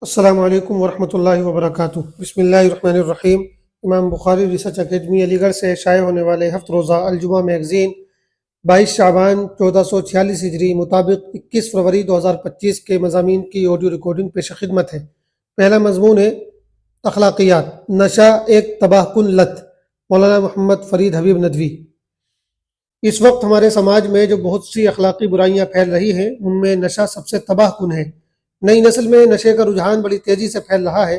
السلام علیکم ورحمۃ اللہ وبرکاتہ۔ بسم اللہ الرحمن الرحیم۔ امام بخاری ریسرچ اکیڈمی علی گڑھ سے شائع ہونے والے ہفت روزہ الجمعہ میگزین 22 شعبان 1446 ہجری مطابق 21 فروری 2025 کے مضامین کی آڈیو ریکارڈنگ پیش خدمت ہے۔ پہلا مضمون ہے اخلاقیات، نشہ ایک تباہ کن لت، مولانا محمد فرید حبیب ندوی۔ اس وقت ہمارے سماج میں جو بہت سی اخلاقی برائیاں پھیل رہی ہیں، ان میں نشہ سب سے تباہ کن ہے۔ نئی نسل میں نشے کا رجحان بڑی تیزی سے پھیل رہا ہے۔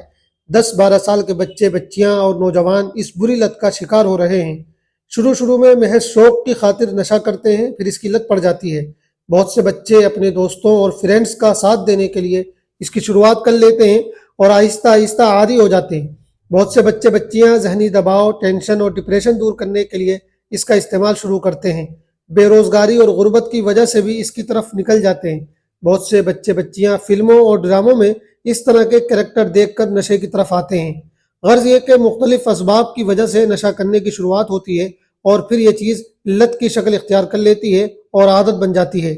10-12 سال کے بچے، بچیاں اور نوجوان اس بری لت کا شکار ہو رہے ہیں۔ شروع میں محض شوق کی خاطر نشہ کرتے ہیں، پھر اس کی لت پڑ جاتی ہے۔ بہت سے بچے اپنے دوستوں اور فرینڈز کا ساتھ دینے کے لیے اس کی شروعات کر لیتے ہیں اور آہستہ آہستہ عادی ہو جاتے ہیں۔ بہت سے بچے بچیاں ذہنی دباؤ، ٹینشن اور ڈپریشن دور کرنے کے لیے اس کا استعمال شروع کرتے ہیں۔ بے روزگاری اور غربت کی وجہ سے بھی اس کی طرف نکل جاتے ہیں۔ بہت سے بچے بچیاں فلموں اور ڈراموں میں اس طرح کے کریکٹر دیکھ کر نشے کی طرف آتے ہیں۔ غرض یہ کہ مختلف اسباب کی وجہ سے نشہ کرنے کی شروعات ہوتی ہے اور پھر یہ چیز لت کی شکل اختیار کر لیتی ہے اور عادت بن جاتی ہے۔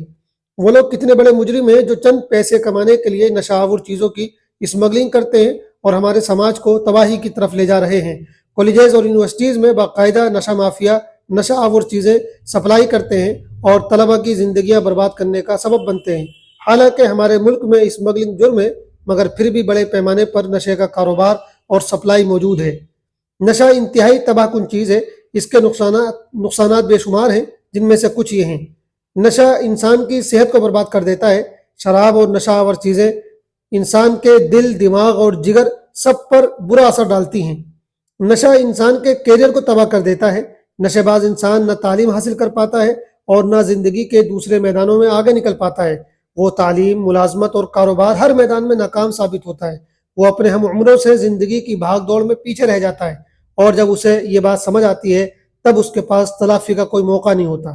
وہ لوگ کتنے بڑے مجرم ہیں جو چند پیسے کمانے کے لیے نشہ آور چیزوں کی اسمگلنگ کرتے ہیں اور ہمارے سماج کو تباہی کی طرف لے جا رہے ہیں۔ کالجز اور یونیورسٹیز میں باقاعدہ نشہ مافیا نشہ آور چیزیں سپلائی کرتے ہیں اور طلبہ کی زندگیاں برباد کرنے کا سبب بنتے ہیں۔ حالانکہ ہمارے ملک میں اسمگلنگ جرم ہے، مگر پھر بھی بڑے پیمانے پر نشے کا کاروبار اور سپلائی موجود ہے۔ نشہ انتہائی تباہ کن چیز ہے۔ اس کے نقصانات بے شمار ہیں، جن میں سے کچھ یہ ہیں۔ نشہ انسان کی صحت کو برباد کر دیتا ہے۔ شراب اور نشہ آور چیزیں انسان کے دل، دماغ اور جگر سب پر برا اثر ڈالتی ہیں۔ نشہ انسان کے کیریئر کو تباہ کر دیتا ہے۔ نشے باز انسان نہ تعلیم حاصل کر پاتا ہے اور نہ زندگی کے دوسرے میدانوں میں آگے نکل پاتا ہے۔ وہ تعلیم، ملازمت اور کاروبار ہر میدان میں ناکام ثابت ہوتا ہے۔ وہ اپنے ہم عمروں سے زندگی کی بھاگ دوڑ میں پیچھے رہ جاتا ہے، اور جب اسے یہ بات سمجھ آتی ہے تب اس کے پاس تلافی کا کوئی موقع نہیں ہوتا۔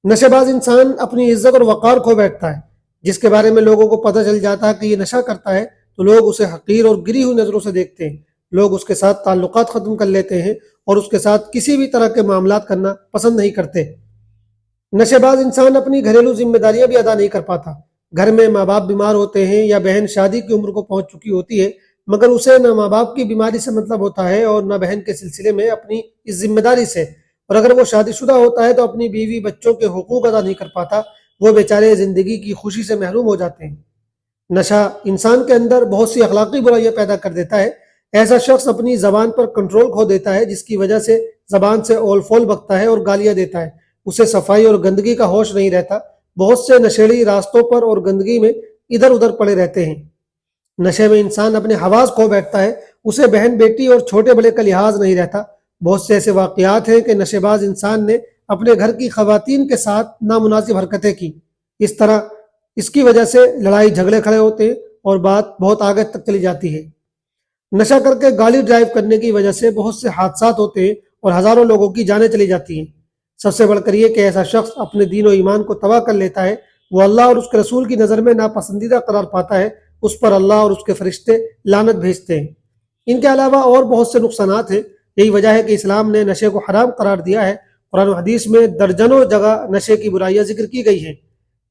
نشے باز انسان اپنی عزت اور وقار کھو بیٹھتا ہے۔ جس کے بارے میں لوگوں کو پتہ چل جاتا ہے کہ یہ نشہ کرتا ہے تو لوگ اسے حقیر اور گری ہوئی نظروں سے دیکھتے ہیں۔ لوگ اس کے ساتھ تعلقات ختم کر لیتے ہیں اور اس کے ساتھ کسی بھی طرح کے معاملات کرنا پسند نہیں کرتے۔ نشے باز انسان اپنی گھریلو ذمہ داریاں بھی ادا نہیں کر پاتا۔ گھر میں ماں باپ بیمار ہوتے ہیں یا بہن شادی کی عمر کو پہنچ چکی ہوتی ہے، مگر اسے نہ ماں باپ کی بیماری سے مطلب ہوتا ہے اور نہ بہن کے سلسلے میں اپنی اس ذمہ داری سے، اور اگر وہ شادی شدہ ہوتا ہے تو اپنی بیوی بچوں کے حقوق ادا نہیں کر پاتا۔ وہ بیچارے زندگی کی خوشی سے محروم ہو جاتے ہیں۔ نشہ انسان کے اندر بہت سی اخلاقی برائیاں پیدا کر دیتا ہے۔ ایسا شخص اپنی زبان پر کنٹرول کھو دیتا ہے، جس کی وجہ سے زبان سے اول فول بکتا ہے اور گالیاں دیتا ہے۔ اسے صفائی اور گندگی کا ہوش نہیں رہتا۔ بہت سے نشیڑی راستوں پر اور گندگی میں ادھر ادھر پڑے رہتے ہیں۔ نشے میں انسان اپنے حواس کھو بیٹھتا ہے۔ اسے بہن بیٹی اور چھوٹے بڑے کا لحاظ نہیں رہتا۔ بہت سے ایسے واقعات ہیں کہ نشے باز انسان نے اپنے گھر کی خواتین کے ساتھ نامناسب حرکتیں کی۔ اس کی وجہ سے لڑائی جھگڑے کھڑے ہوتے ہیں اور بات بہت آگے تک چلی جاتی ہے۔ نشہ کر کے گاڑی ڈرائیو کرنے کی وجہ سے بہت سے حادثات ہوتے ہیں اور ہزاروں لوگوں کی جانیں چلی جاتی ہیں۔ سب سے بڑھ کر یہ کہ ایسا شخص اپنے دین و ایمان کو تباہ کر لیتا ہے۔ وہ اللہ اور اس کے رسول کی نظر میں ناپسندیدہ قرار پاتا ہے۔ اس پر اللہ اور اس کے فرشتے لعنت بھیجتے ہیں۔ ان کے علاوہ اور بہت سے نقصانات ہیں۔ یہی وجہ ہے کہ اسلام نے نشے کو حرام قرار دیا ہے۔ قرآن و حدیث میں درجنوں جگہ نشے کی برائیاں ذکر کی گئی ہیں۔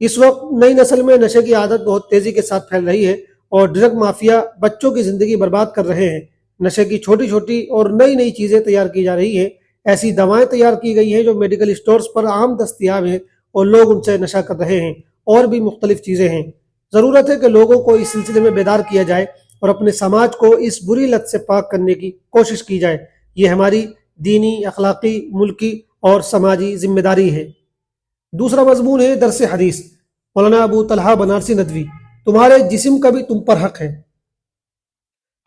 اس وقت نئی نسل میں نشے کی عادت بہت تیزی کے ساتھ پھیل رہی ہے اور ڈرگ مافیا بچوں کی زندگی برباد کر رہے ہیں۔ نشے کی چھوٹی چھوٹی اور نئی نئی چیزیں تیار کی جا رہی ہیں۔ ایسی دوائیں تیار کی گئی ہیں جو میڈیکل اسٹورز پر عام دستیاب ہیں اور لوگ ان سے نشہ کر رہے ہیں۔ اور بھی مختلف چیزیں ہیں۔ ضرورت ہے کہ لوگوں کو اس سلسلے میں بیدار کیا جائے اور اپنے سماج کو اس بری لت سے پاک کرنے کی کوشش کی جائے۔ یہ ہماری دینی، اخلاقی، ملکی اور سماجی ذمہ داری ہے۔ دوسرا مضمون ہے درس حدیث، مولانا ابو طلحہ بنارسی ندوی۔ تمہارے جسم کا بھی تم پر حق ہے۔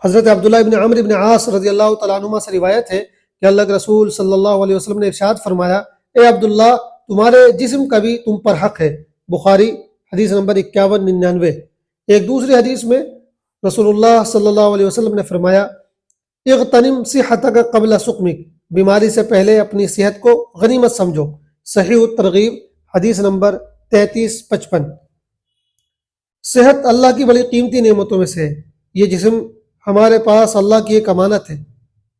حضرت عبداللہ بن عمرو بن عاص رضی اللہ تعالیٰ عنہما سے روایت ہے کہ اللہ کے رسول صلی اللہ علیہ وسلم نے ارشاد فرمایا، اے عبداللہ، تمہارے جسم کا بھی تم پر حق ہے۔ بخاری حدیث نمبر 5199۔ ایک دوسری حدیث میں رسول اللہ صلی اللہ علیہ وسلم نے فرمایا، اغتنم صحتک قبل سقمک، بیماری سے پہلے اپنی صحت کو غنیمت سمجھو۔ صحیح الترغیب حدیث نمبر 3355۔ صحت اللہ کی بڑی قیمتی نعمتوں میں سے ہے۔ یہ جسم ہمارے پاس اللہ کی ایک امانت ہے۔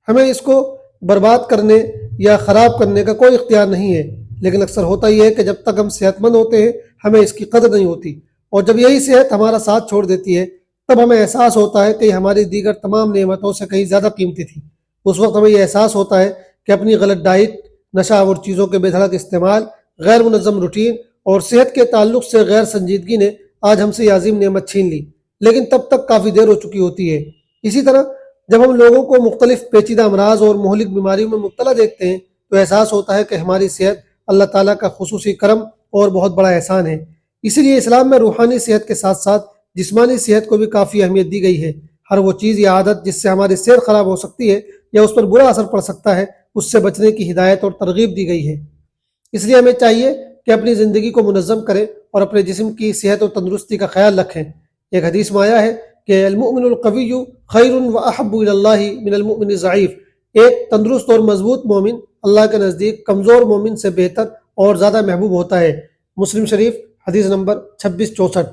ہمیں اس کو برباد کرنے یا خراب کرنے کا کوئی اختیار نہیں ہے، لیکن اکثر ہوتا یہ ہے کہ جب تک ہم صحت مند ہوتے ہیں ہمیں اس کی قدر نہیں ہوتی، اور جب یہی صحت ہمارا ساتھ چھوڑ دیتی ہے تب ہمیں احساس ہوتا ہے کہ یہ ہماری دیگر تمام نعمتوں سے کہیں زیادہ قیمتی تھی۔ اس وقت ہمیں یہ احساس ہوتا ہے کہ اپنی غلط ڈائٹ، نشہ آور چیزوں کے بے دھڑک استعمال، غیر منظم روٹین اور صحت کے تعلق سے غیر سنجیدگی نے آج ہم سے یہ عظیم نعمت چھین لی، لیکن تب تک کافی دیر ہو چکی ہوتی ہے۔ اسی طرح جب ہم لوگوں کو مختلف پیچیدہ امراض اور مہلک بیماریوں میں مبتلا دیکھتے ہیں تو احساس ہوتا ہے کہ ہماری صحت اللہ تعالیٰ کا خصوصی کرم اور بہت بڑا احسان ہے۔ اسی لیے اسلام میں روحانی صحت کے ساتھ ساتھ جسمانی صحت کو بھی کافی اہمیت دی گئی ہے۔ ہر وہ چیز یا عادت جس سے ہماری صحت خراب ہو سکتی ہے یا اس پر برا اثر پڑ سکتا ہے، اس سے بچنے کی ہدایت اور ترغیب دی گئی ہے۔ اس لیے ہمیں چاہیے کہ اپنی زندگی کو منظم کریں اور اپنے جسم کی صحت اور تندرستی کا خیال رکھیں۔ ایک حدیث میں آیا ہے کہ المؤمن القوی خیر و احب الی اللہ من المؤمن الضعیف، ایک تندرست اور مضبوط مومن اللہ کے نزدیک کمزور مومن سے بہتر اور زیادہ محبوب ہوتا ہے۔ مسلم شریف حدیث نمبر 2664۔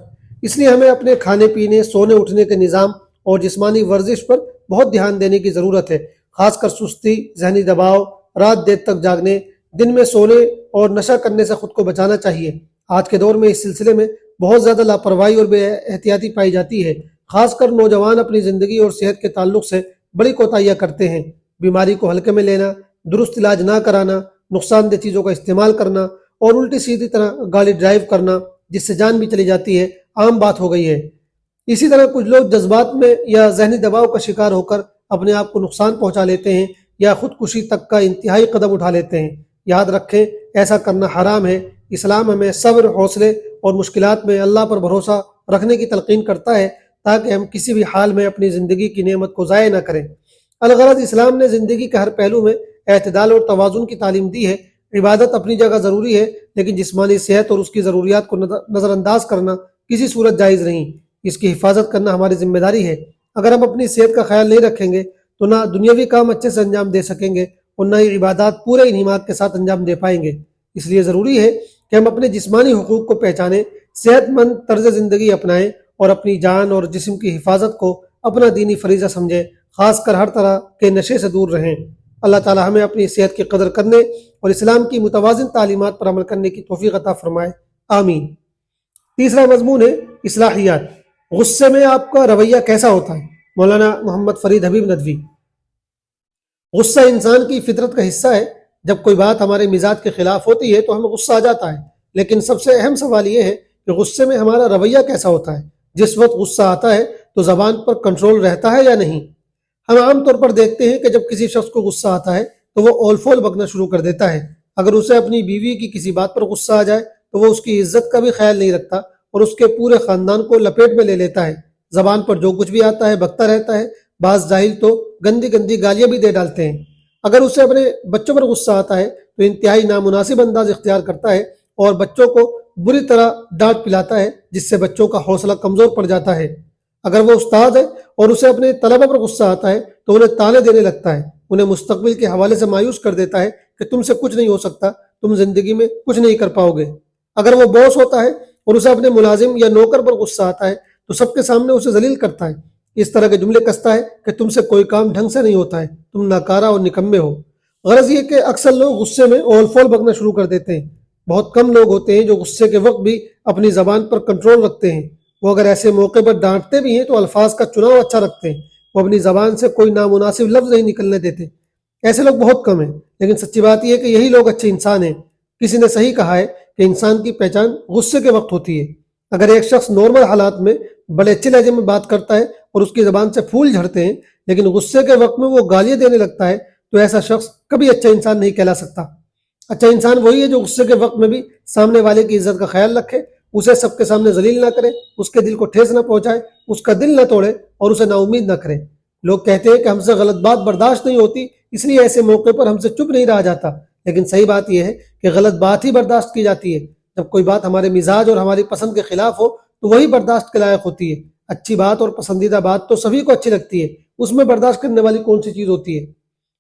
اس لیے ہمیں اپنے کھانے پینے، سونے اٹھنے کے نظام اور جسمانی ورزش پر بہت دھیان دینے کی ضرورت ہے، خاص کر سستی، ذہنی دباؤ، رات دیر تک جاگنے، دن میں سونے اور نشہ کرنے سے خود کو بچانا چاہیے۔ آج کے دور میں اس سلسلے میں بہت زیادہ لاپرواہی اور بے احتیاطی پائی جاتی ہے، خاص کر نوجوان اپنی زندگی اور صحت کے تعلق سے بڑی کوتاہیاں کرتے ہیں۔ بیماری کو ہلکے میں لینا، درست علاج نہ کرانا، نقصان دہ چیزوں کا استعمال کرنا اور الٹی سیدھی طرح گاڑی ڈرائیو کرنا جس سے جان بھی چلی جاتی ہے، عام بات ہو گئی ہے۔ اسی طرح کچھ لوگ جذبات میں یا ذہنی دباؤ کا شکار ہو کر اپنے آپ کو نقصان پہنچا لیتے ہیں یا خودکشی تک کا انتہائی قدم اٹھا لیتے ہیں۔ یاد رکھیں ایسا کرنا حرام ہے۔ اسلام ہمیں صبر، حوصلے اور مشکلات میں اللہ پر بھروسہ رکھنے کی تلقین کرتا ہے تاکہ ہم کسی بھی حال میں اپنی زندگی کی نعمت کو ضائع نہ کریں۔ الغرض اسلام نے زندگی کے ہر پہلو میں اعتدال اور توازن کی تعلیم دی ہے۔ عبادت اپنی جگہ ضروری ہے، لیکن جسمانی صحت اور اس کی ضروریات کو نظر انداز کرنا کسی صورت جائز نہیں۔ اس کی حفاظت کرنا ہماری ذمہ داری ہے۔ اگر ہم اپنی صحت کا خیال نہیں رکھیں گے تو نہ دنیاوی کام اچھے سے انجام دے سکیں گے اور نہ ہی عبادات پورے انہماک کے ساتھ انجام دے پائیں گے۔ اس لیے ضروری ہے کہ ہم اپنے جسمانی حقوق کو پہچانیں، صحت مند طرز زندگی اپنائیں اور اپنی جان اور جسم کی حفاظت کو اپنا دینی فریضہ سمجھیں، خاص کر ہر طرح کے نشے سے دور رہیں۔ اللہ تعالی ہمیں اپنی صحت کی قدر کرنے اور اسلام کی متوازن تعلیمات پر عمل کرنے کی توفیق عطا فرمائے، آمین۔ تیسرا مضمون ہے اصلاحیات۔ غصے میں آپ کا رویہ کیسا ہوتا ہے؟ مولانا محمد فرید حبیب ندوی۔ غصہ انسان کی فطرت کا حصہ ہے۔ جب کوئی بات ہمارے مزاج کے خلاف ہوتی ہے تو ہمیں غصہ آ جاتا ہے، لیکن سب سے اہم سوال یہ ہے کہ غصے میں ہمارا رویہ کیسا ہوتا ہے۔ جس وقت غصہ آتا ہے تو زبان پر کنٹرول رہتا ہے یا نہیں؟ ہم عام طور پر دیکھتے ہیں کہ جب کسی شخص کو غصہ آتا ہے تو وہ اول فول بکنا شروع کر دیتا ہے۔ اگر اسے اپنی بیوی کی کسی بات پر غصہ آ جائے تو وہ اس کی عزت کا بھی خیال نہیں رکھتا اور اس کے پورے خاندان کو لپیٹ میں لے لیتا ہے۔ زبان پر جو کچھ بھی آتا ہے بکتا رہتا ہے۔ بعض جاہل تو گندی گندی گالیاں بھی دے ڈالتے ہیں۔ اگر اسے اپنے بچوں پر غصہ آتا ہے تو انتہائی نامناسب انداز اختیار کرتا ہے اور بچوں کو بری طرح ڈانٹ پلاتا ہے، جس سے بچوں کا حوصلہ کمزور پڑ جاتا ہے۔ اگر وہ استاد ہے اور اسے اپنے طلبہ پر غصہ آتا ہے تو انہیں طعنے دینے لگتا ہے، انہیں مستقبل کے حوالے سے مایوس کر دیتا ہے کہ تم سے کچھ نہیں ہو سکتا، تم زندگی میں کچھ نہیں کر پاؤ گے۔ اگر وہ باس ہوتا ہے اور اسے اپنے ملازم یا نوکر پر غصہ آتا ہے تو سب کے سامنے اسے ذلیل کرتا ہے، اس طرح کے جملے کستا ہے کہ تم سے کوئی کام ڈھنگ سے نہیں ہوتا ہے، تم ناکارہ اور نکمے ہو۔ غرض یہ کہ اکثر لوگ غصے میں اول فول بکنا شروع کر دیتے ہیں۔ بہت کم لوگ ہوتے ہیں جو غصے کے وقت بھی اپنی زبان پر کنٹرول رکھتے ہیں۔ وہ اگر ایسے موقع پر ڈانٹتے بھی ہیں تو الفاظ کا چناؤ اچھا رکھتے ہیں، وہ اپنی زبان سے کوئی نامناسب لفظ نہیں نکلنے دیتے۔ ایسے لوگ بہت کم ہیں، لیکن سچی بات یہ ہے کہ یہی لوگ اچھے انسان ہیں۔ کسی نے صحیح کہا ہے کہ انسان کی پہچان غصے کے وقت ہوتی ہے۔ اگر ایک شخص نارمل حالات میں بڑے اچھے لہجے میں بات کرتا ہے اور اس کی زبان سے پھول جھڑتے ہیں، لیکن غصے کے وقت میں وہ گالیاں دینے لگتا ہے تو ایسا شخص کبھی اچھا انسان نہیں کہلا سکتا۔ اچھا انسان وہی ہے جو غصے کے وقت میں بھی سامنے والے کی عزت کا خیال رکھے، اسے سب کے سامنے ذلیل نہ کرے، اس کے دل کو ٹھیس نہ پہنچائے، اس کا دل نہ توڑے اور اسے نا امید نہ کرے۔ لوگ کہتے ہیں کہ ہم سے غلط بات برداشت نہیں ہوتی، اس لیے ایسے موقع پر ہم سے چپ نہیں رہا جاتا، لیکن صحیح بات یہ ہے کہ غلط بات ہی برداشت کی جاتی ہے۔ جب کوئی بات ہمارے مزاج اور ہماری پسند کے خلاف ہو تو وہی برداشت کے لائق ہوتی ہے۔ اچھی بات اور پسندیدہ بات تو سبھی کو اچھی لگتی ہے، اس میں برداشت کرنے والی کون سی چیز ہوتی ہے؟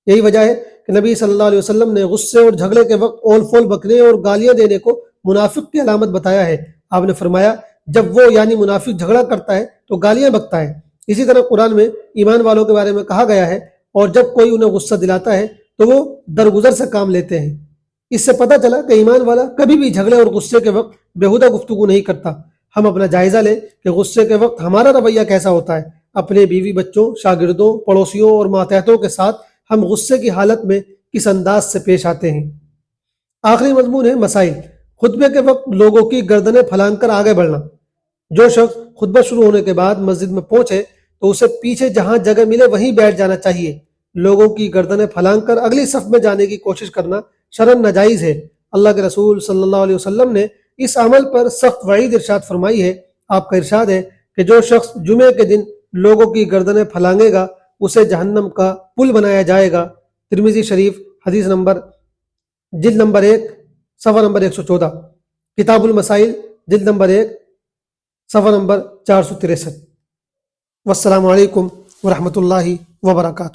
یہی وجہ ہے کہ نبی صلی اللہ علیہ وسلم نے غصے اور جھگڑے کے وقت اول فول بکنے اور گالیاں دینے کو منافق کی علامت بتایا ہے۔ آپ نے فرمایا جب وہ یعنی منافق جھگڑا کرتا ہے تو گالیاں بکتا ہے۔ اسی طرح قرآن میں ایمان والوں کے بارے میں کہا گیا ہے، اور جب کوئی انہیں غصہ دلاتا ہے تو وہ درگزر سے کام لیتے ہیں۔ اس سے پتہ چلا کہ ایمان والا کبھی بھی جھگڑے اور غصے کے وقت بےہودہ گفتگو نہیں کرتا۔ ہم اپنا جائزہ لیں کہ غصے کے وقت ہمارا رویہ کیسا ہوتا ہے۔ اپنے بیوی بچوں، شاگردوں، پڑوسیوں اور ماتحتوں کے ساتھ ہم غصے کی حالت میں کس انداز سے پیش آتے ہیں۔ آخری مضمون ہے مسائل۔ خطبے کے وقت لوگوں کی گردنیں پھلانگ کر آگے بڑھنا۔ جو شخص خطبہ شروع ہونے کے بعد مسجد میں پہنچے تو اسے پیچھے جہاں جگہ ملے وہیں بیٹھ جانا چاہیے۔ لوگوں کی گردنیں پھلانگ کر اگلی صف میں جانے کی کوشش کرنا شرعاً ناجائز ہے۔ اللہ کے رسول صلی اللہ علیہ وسلم نے اس عمل پر سخت وعید ارشاد فرمائی ہے۔ آپ کا ارشاد ہے کہ جو شخص جمعے کے دن لوگوں کی گردنیں پھلانگے گا اسے جہنم کا پل بنایا جائے گا۔ ترمذی شریف، حدیث نمبر جلد نمبر 1 صفحہ نمبر 114، کتاب المسائل جلد نمبر 1 صفحہ نمبر 463۔ والسلام علیکم ورحمۃ اللہ وبرکاتہ۔